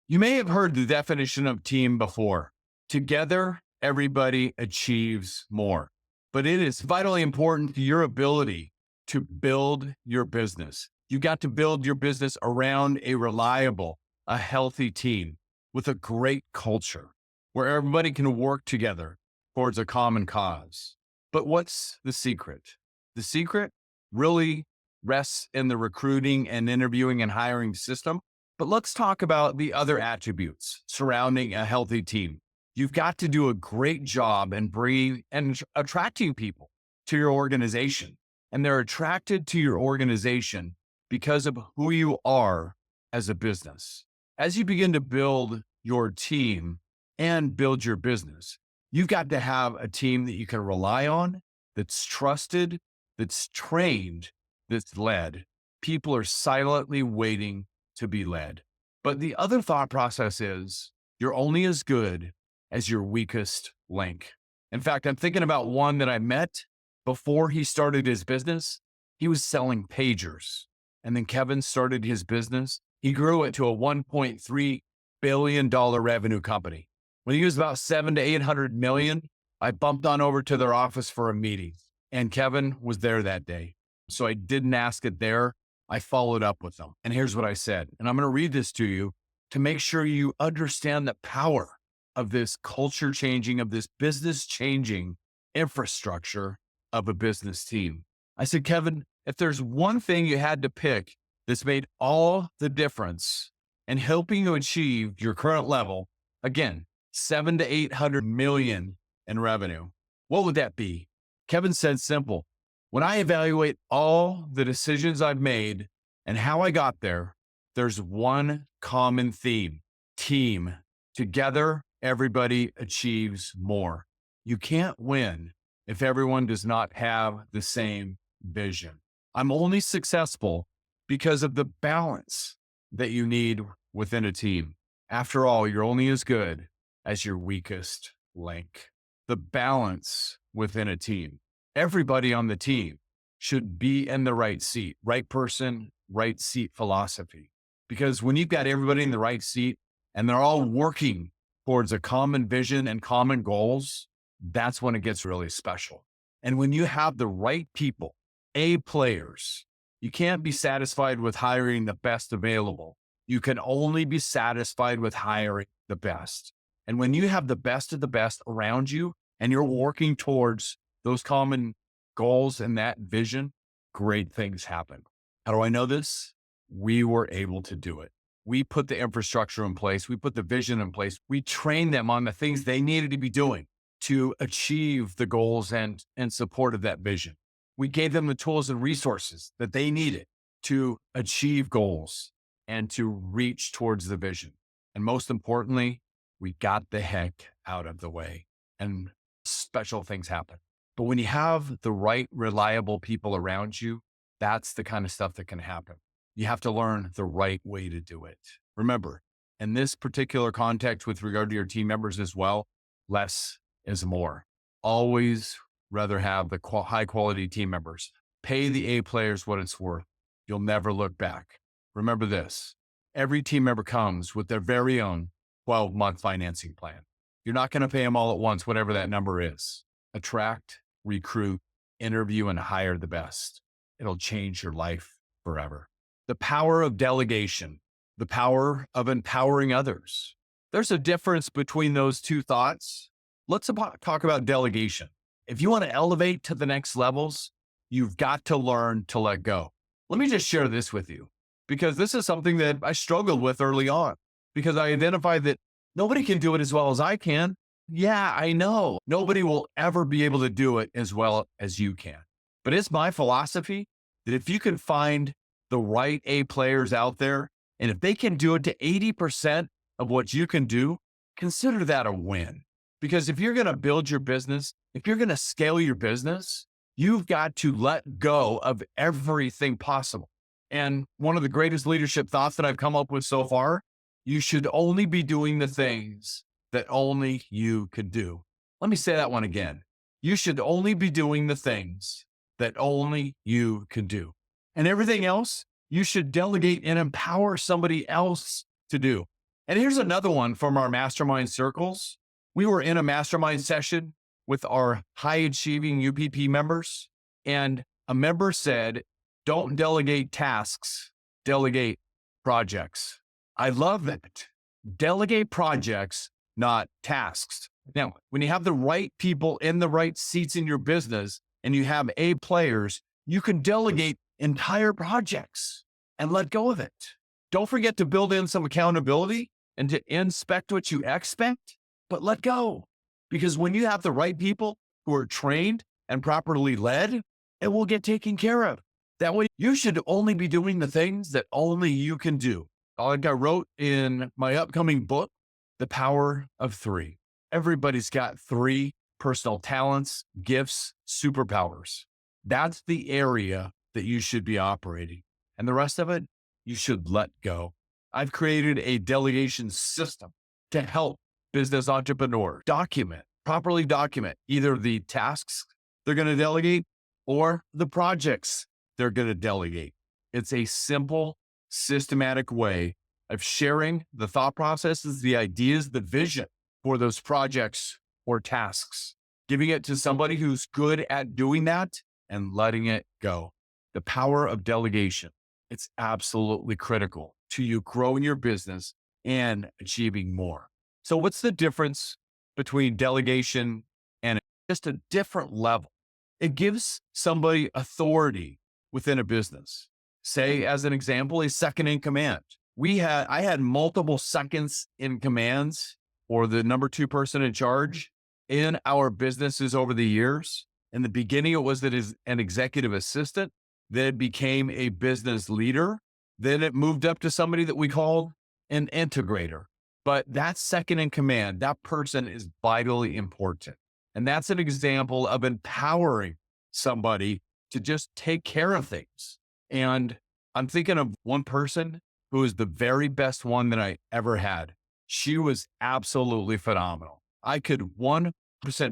You may have heard the definition of team before. Together, everybody achieves more. But it is vitally important to your ability to build your business. You got to build your business around a reliable, a healthy team with a great culture where everybody can work together towards a common cause. But what's the secret? The secret really rests in the recruiting and interviewing and hiring system. But let's talk about the other attributes surrounding a healthy team. You've got to do a great job in bringing and attracting people to your organization. And they're attracted to your organization because of who you are as a business. As you begin to build your team and build your business, you've got to have a team that you can rely on, that's trusted, that's trained, that's led. People are silently waiting to be led. But the other thought process is you're only as good as your weakest link. In fact, I'm thinking about one that I met before he started his business. He was selling pagers. And then Kevin started his business. He grew it to a $1.3 billion revenue company. When he was about 7 to 800 million, I bumped on over to their office for a meeting, and Kevin was there that day. So I didn't ask it there. I followed up with them. And here's what I said. And I'm going to read this to you to make sure you understand the power of this culture changing, of this business changing infrastructure of a business team. I said, Kevin, if there's one thing you had to pick that's made all the difference in helping you achieve your current level, again, 7 to 800 million in revenue, what would that be? Kevin said simple. When I evaluate all the decisions I've made and how I got there, there's one common theme: team. Together, everybody achieves more. You can't win if everyone does not have the same vision. I'm only successful because of the balance that you need within a team. After all, you're only as good as your weakest link. The balance within a team. Everybody on the team should be in the right seat, right person, right seat philosophy. Because when you've got everybody in the right seat and they're all working towards a common vision and common goals, that's when it gets really special. And when you have the right people, A players, you can't be satisfied with hiring the best available. You can only be satisfied with hiring the best. And when you have the best of the best around you and you're working towards those common goals and that vision, great things happen. How do I know this? We were able to do it. We put the infrastructure in place. We put the vision in place. We trained them on the things they needed to be doing to achieve the goals and support of that vision. We gave them the tools and resources that they needed to achieve goals and to reach towards the vision. And most importantly, we got the heck out of the way and special things happen. But when you have the right, reliable people around you, that's the kind of stuff that can happen. You have to learn the right way to do it. Remember, in this particular context with regard to your team members as well, less is more. Always rather have the high quality team members. Pay the A players what it's worth. You'll never look back. Remember this, every team member comes with their very own 12-month financing plan. You're not going to pay them all at once, whatever that number is. Attract, recruit, interview, and hire the best. It'll change your life forever. The power of delegation, the power of empowering others. There's a difference between those two thoughts. Let's talk about delegation. If you want to elevate to the next levels, you've got to learn to let go. Let me just share this with you, because this is something that I struggled with early on, because I identified that nobody can do it as well as I can. Yeah, I know. Nobody will ever be able to do it as well as you can. But it's my philosophy that if you can find the right A players out there, and if they can do it to 80% of what you can do, consider that a win. Because if you're going to build your business, if you're going to scale your business, you've got to let go of everything possible. And one of the greatest leadership thoughts that I've come up with so far, you should only be doing the things that only you could do. Let me say that one again. You should only be doing the things that only you can do. And everything else, you should delegate and empower somebody else to do. And here's another one from our mastermind circles. We were in a mastermind session with our high achieving UPP members, and a member said, don't delegate tasks, delegate projects. I love that. Delegate projects, not tasks. Now, when you have the right people in the right seats in your business and you have A players, you can delegate entire projects and let go of it. Don't forget to build in some accountability and to inspect what you expect, but let go. Because when you have the right people who are trained and properly led, it will get taken care of. That way, you should only be doing the things that only you can do. Like I wrote in my upcoming book, The Power of Three. Everybody's got three personal talents, gifts, superpowers. That's the area that you should be operating. And the rest of it, you should let go. I've created a delegation system to help business entrepreneurs properly document either the tasks they're going to delegate or the projects they're going to delegate. It's a simple, systematic way of sharing the thought processes, the ideas, the vision for those projects or tasks, giving it to somebody who's good at doing that and letting it go. The power of delegation. It's absolutely critical to you growing your business and achieving more. So what's the difference between delegation and just a different level? It gives somebody authority within a business. Say, as an example, a second in command. I had multiple seconds in commands, or the number two person in charge in our businesses over the years. In the beginning, it was that as an executive assistant. Then it became a business leader. Then it moved up to somebody that we called an integrator. But that second in command, that person is vitally important. And that's an example of empowering somebody to just take care of things. And I'm thinking of one person who is the very best one that I ever had. She was absolutely phenomenal. I could 100%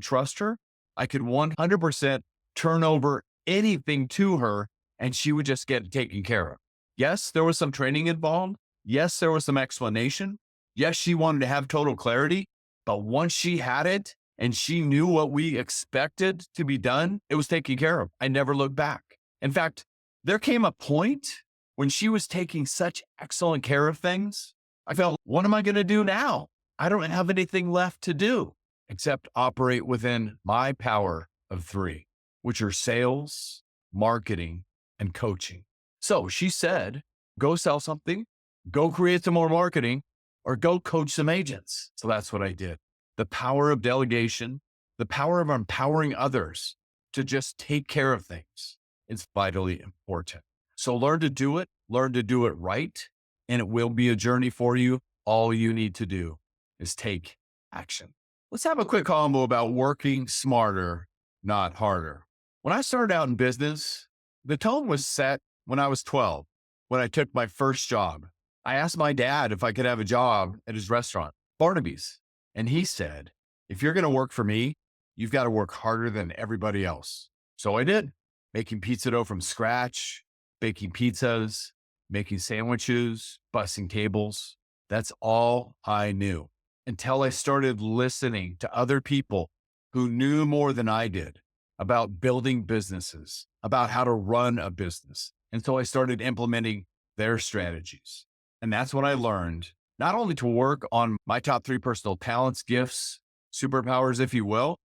trust her. I could 100% turn over anything to her, and she would just get taken care of. Yes, there was some training involved. Yes, there was some explanation. Yes, she wanted to have total clarity, but once she had it and she knew what we expected to be done, it was taken care of. I never looked back. In fact, there came a point when she was taking such excellent care of things. I felt, what am I going to do now? I don't have anything left to do except operate within my power of three, which are sales, marketing, and coaching. So she said, go sell something, go create some more marketing, or go coach some agents. So that's what I did. The power of delegation, the power of empowering others to just take care of things. It's vitally important. So learn to do it right, and it will be a journey for you. All you need to do is take action. Let's have a quick combo about working smarter, not harder. When I started out in business, the tone was set when I was 12, when I took my first job. I asked my dad if I could have a job at his restaurant, Barnaby's. And he said, if you're going to work for me, you've got to work harder than everybody else. So I did, making pizza dough from scratch, baking pizzas, making sandwiches, bussing tables. That's all I knew until I started listening to other people who knew more than I did about building businesses, about how to run a business. And so I started implementing their strategies. And that's when I learned not only to work on my top three personal talents, gifts, superpowers, if you will,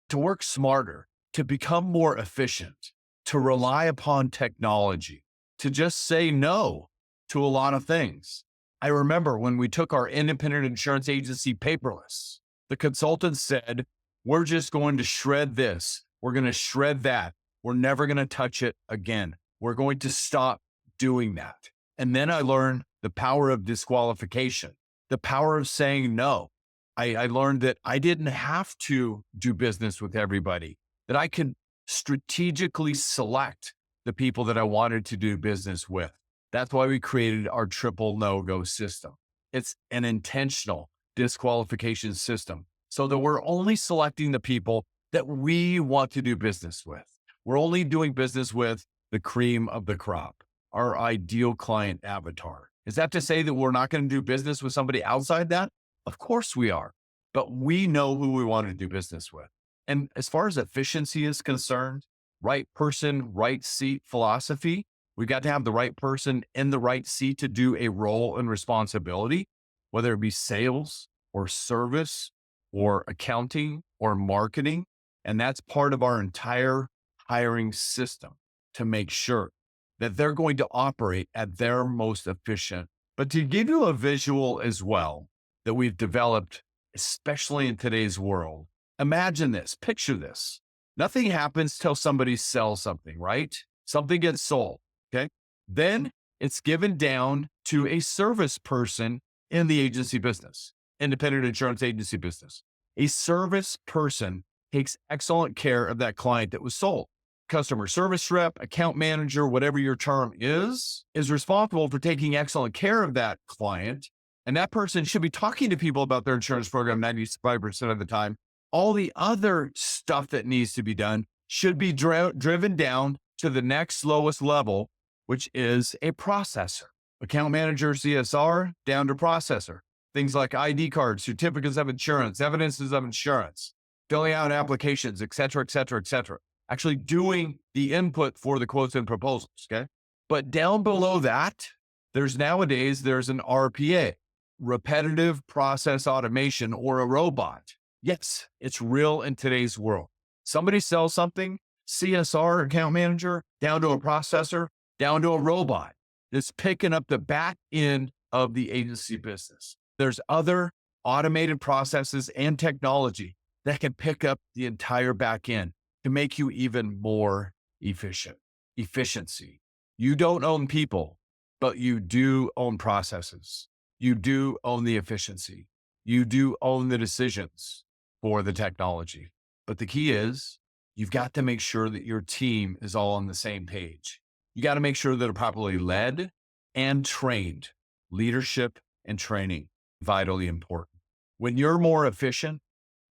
to work smarter, to become more efficient, to rely upon technology, to just say no to a lot of things. I remember when we took our independent insurance agency paperless, the consultant said, we're just going to shred this. We're going to shred that. We're never going to touch it again. We're going to stop doing that. And then I learned the power of disqualification, the power of saying no. I learned that I didn't have to do business with everybody, that I could strategically select the people that I wanted to do business with. That's why we created our triple no-go system. It's an intentional disqualification system so that we're only selecting the people that we want to do business with. We're only doing business with the cream of the crop, our ideal client avatar. Is that to say that we're not going to do business with somebody outside that? Of course we are, but we know who we want to do business with. And as far as efficiency is concerned, right person, right seat philosophy, we got to have the right person in the right seat to do a role and responsibility, whether it be sales or service or accounting or marketing. And that's part of our entire hiring system to make sure that they're going to operate at their most efficient. But to give you a visual as well that we've developed, especially in today's world, imagine this, picture this. Nothing happens till somebody sells something, right? Something gets sold. Okay. Then it's given down to a service person in the agency business, independent insurance agency business. A service person takes excellent care of that client that was sold. Customer service rep, account manager, whatever your term is responsible for taking excellent care of that client. And that person should be talking to people about their insurance program 95% of the time. All the other stuff that needs to be done should be driven down to the next lowest level, which is a processor. Account manager, CSR, down to processor. Things like ID cards, certificates of insurance, evidences of insurance, filling out applications, et cetera, et cetera, et cetera. Actually doing the input for the quotes and proposals, okay? But down below that, there's an RPA, repetitive process automation, or a robot. Yes, it's real in today's world. Somebody sells something, CSR, account manager, down to a processor, down to a robot that's picking up the back end of the agency business. There's other automated processes and technology that can pick up the entire back end to make you even more efficient. Efficiency. You don't own people, but you do own processes. You do own the efficiency. You do own the decisions for the technology. But the key is you've got to make sure that your team is all on the same page. You got to make sure that they're properly led and trained. Leadership and training, vitally important. When you're more efficient,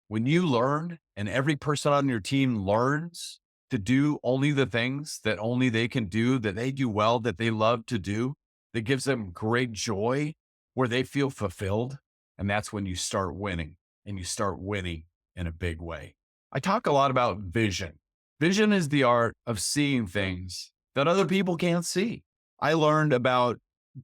when you learn and every person on your team learns to do only the things that only they can do, that they do well, that they love to do, that gives them great joy, where they feel fulfilled. And that's when you start winning, and you start winning in a big way. I talk a lot about vision. Vision is the art of seeing things that other people can't see. I learned about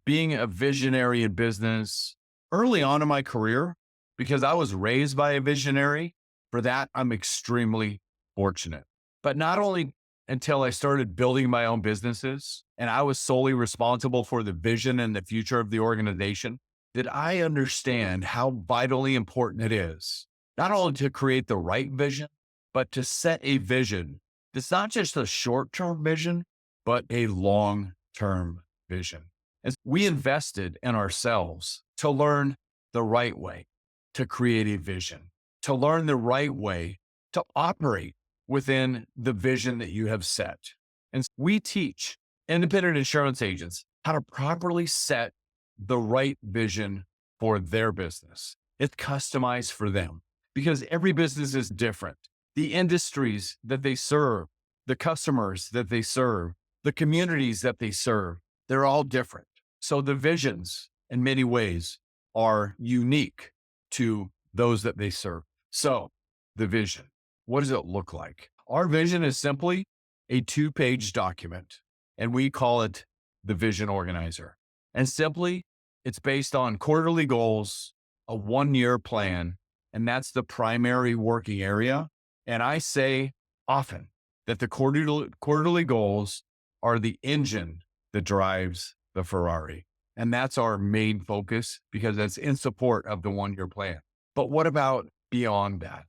being a visionary in business early on in my career because I was raised by a visionary. For that, I'm extremely fortunate. But not only until I started building my own businesses and I was solely responsible for the vision and the future of the organization, did I understand how vitally important it is, not only to create the right vision, but to set a vision that's not just a short-term vision, but a long-term vision. As we invested in ourselves to learn the right way to create a vision, to learn the right way to operate within the vision that you have set. And we teach independent insurance agents how to properly set the right vision for their business. It's customized for them because every business is different. The industries that they serve, the customers that they serve, the communities that they serve, they're all different. So the visions in many ways are unique to those that they serve. So the vision, what does it look like? Our vision is simply a 2-page document, and we call it the Vision Organizer. And simply, it's based on quarterly goals, a 1-year plan, and that's the primary working area. And I say often that the quarterly goals are the engine that drives the Ferrari. And that's our main focus because that's in support of the 1-year plan. But what about beyond that?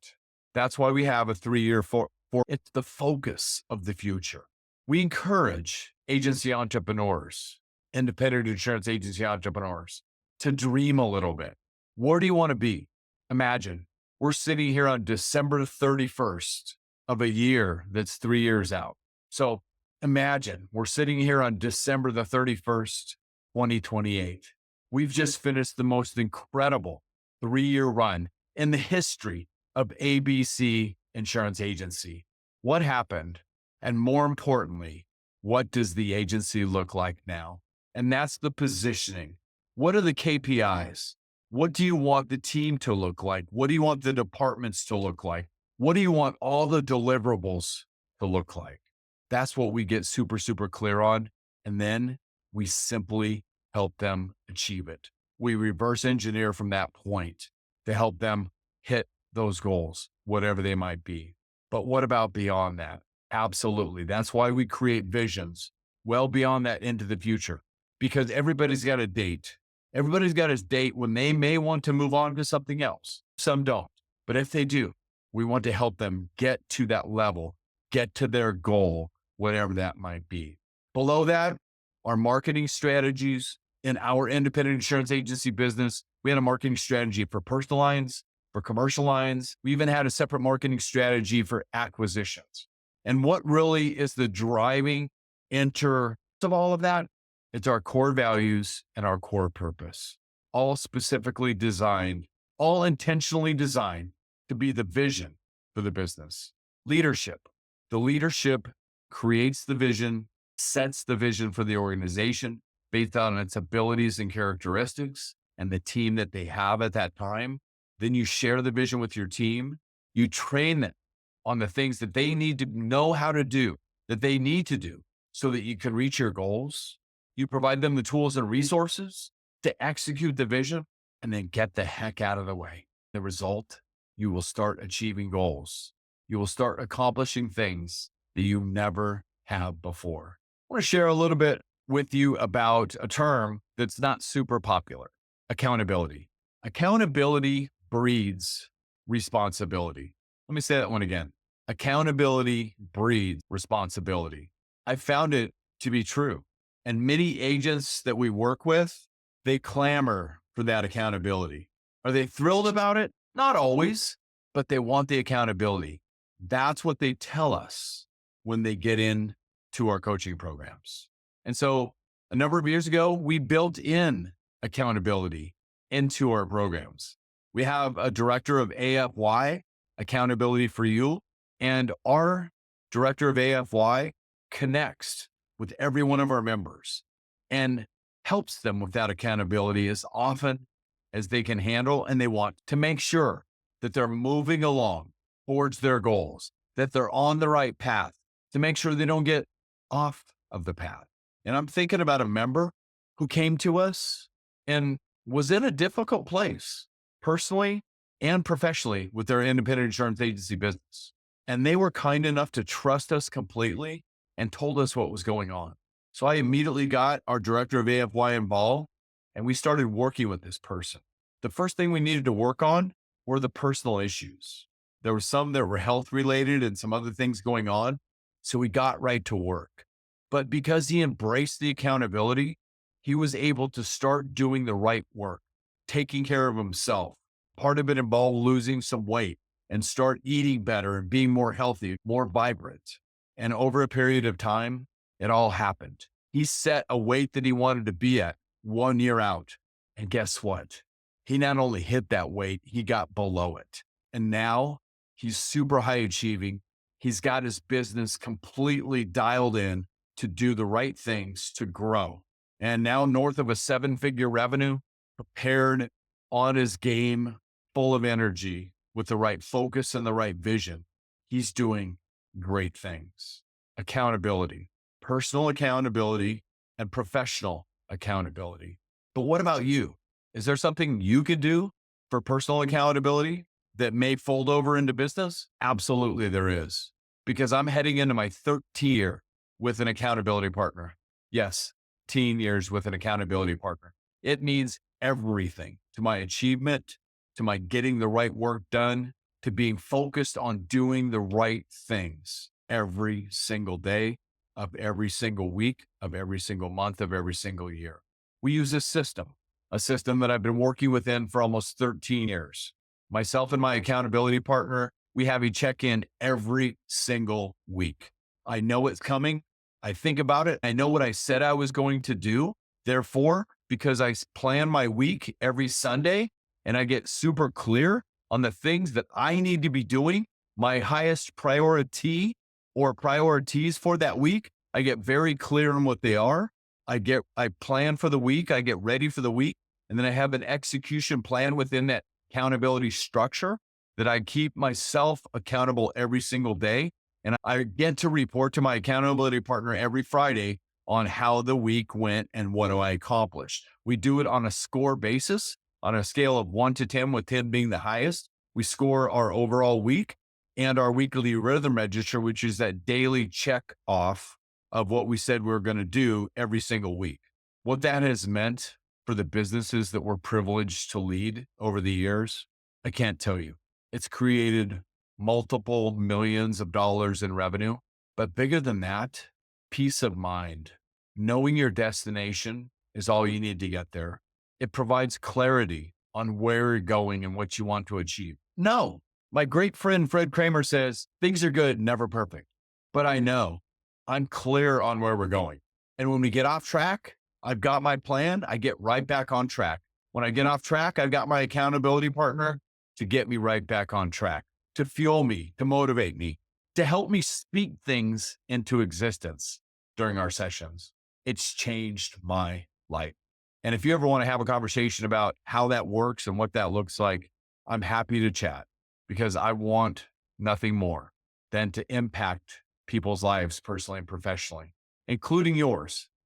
That's why we have a 3-year it's the focus of the future. We encourage agency entrepreneurs, independent insurance agency entrepreneurs, to dream a little bit. Where do you want to be? Imagine we're sitting here on December 31st of a year that's 3 years out. So imagine we're sitting here on December the 31st, 2028. We've just finished the most incredible 3-year run in the history of ABC Insurance Agency. What happened? And more importantly, what does the agency look like now? And that's the positioning What are the KPIs? What do you want the team to look like? What do you want the departments to look like? What do you want all the deliverables to look like? That's what we get super, super clear on. And then we simply help them achieve it. We reverse engineer from that point to help them hit those goals, whatever they might be. But what about beyond that? Absolutely. That's why we create visions well beyond that into the future, because everybody's got a date. Everybody's got a date when they may want to move on to something else. Some don't. But if they do, we want to help them get to that level, get to their goal, whatever that might be. Below that, our marketing strategies. In our independent insurance agency business, we had a marketing strategy for personal lines, for commercial lines. We even had a separate marketing strategy for acquisitions. And what really is the driving enter of all of that? It's our core values and our core purpose, all specifically designed, all intentionally designed to be the vision for the business. Leadership. The leadership creates the vision, sets the vision for the organization based on its abilities and characteristics and the team that they have at that time. Then you share the vision with your team. You train them on the things that they need to know how to do, that they need to do so that you can reach your goals. You provide them the tools and resources to execute the vision and then get the heck out of the way. The result, you will start achieving goals. You will start accomplishing things that you never have before. I want to share a little bit with you about a term that's not super popular: accountability. Accountability breeds responsibility. Let me say that one again. Accountability breeds responsibility. I found it to be true. And many agents that we work with, they clamor for that accountability. Are they thrilled about it? Not always, but they want the accountability. That's what they tell us when they get into our coaching programs. And so a number of years ago, we built in accountability into our programs. We have a director of AFY, accountability for you, and our director of AFY connects with every one of our members and helps them with that accountability as often as they can handle, and they want to make sure that they're moving along towards their goals, that they're on the right path, to make sure they don't get off of the path. And I'm thinking about a member who came to us and was in a difficult place, personally and professionally, with their independent insurance agency business. And they were kind enough to trust us completely and told us what was going on. So I immediately got our director of AFY involved, and we started working with this person. The first thing we needed to work on were the personal issues. There were some that were health related and some other things going on. So we got right to work. But because he embraced the accountability, he was able to start doing the right work, taking care of himself. Part of it involved losing some weight and start eating better and being more healthy, more vibrant. And over a period of time, it all happened. He set a weight that he wanted to be at 1 year out. And guess what? He not only hit that weight, he got below it. And now he's super high achieving. He's got his business completely dialed in to do the right things to grow. And now north of a 7-figure revenue, prepared, on his game, full of energy, with the right focus and the right vision. He's doing great things. Accountability, personal accountability, and professional accountability. But what about you? Is there something you could do for personal accountability that may fold over into business? Absolutely there is. Because I'm heading into my 13th year with an accountability partner. Yes, 13 years with an accountability partner. It means everything to my achievement, to my getting the right work done, to being focused on doing the right things every single day of every single week, of every single month, of every single year. We use a system that I've been working within for almost 13 years. Myself and my accountability partner, we have a check-in every single week. I know it's coming. I think about it. I know what I said I was going to do. Therefore, because I plan my week every Sunday and I get super clear on the things that I need to be doing, my highest priority or priorities for that week, I get very clear on what they are. I plan for the week. I get ready for the week. And then I have an execution plan within that accountability structure that I keep myself accountable every single day. And I get to report to my accountability partner every Friday on how the week went and what I accomplished. We do it on a score basis on a scale of 1 to 10, with 10 being the highest. We score our overall week and our weekly rhythm register, which is that daily check off of what we said we were going to do every single week. What that has meant for the businesses that we're privileged to lead over the years, I can't tell you. It's created multiple millions of dollars in revenue, but bigger than that, peace of mind. Knowing your destination is all you need to get there. It provides clarity on where you're going and what you want to achieve. No, my great friend Fred Kramer says things are good, never perfect, but I know I'm clear on where we're going. And when we get off track, I've got my plan. I get right back on track. When I get off track, I've got my accountability partner to get me right back on track, to fuel me, to motivate me, to help me speak things into existence during our sessions. It's changed my life. And if you ever want to have a conversation about how that works and what that looks like, I'm happy to chat, because I want nothing more than to impact people's lives personally and professionally, including yours.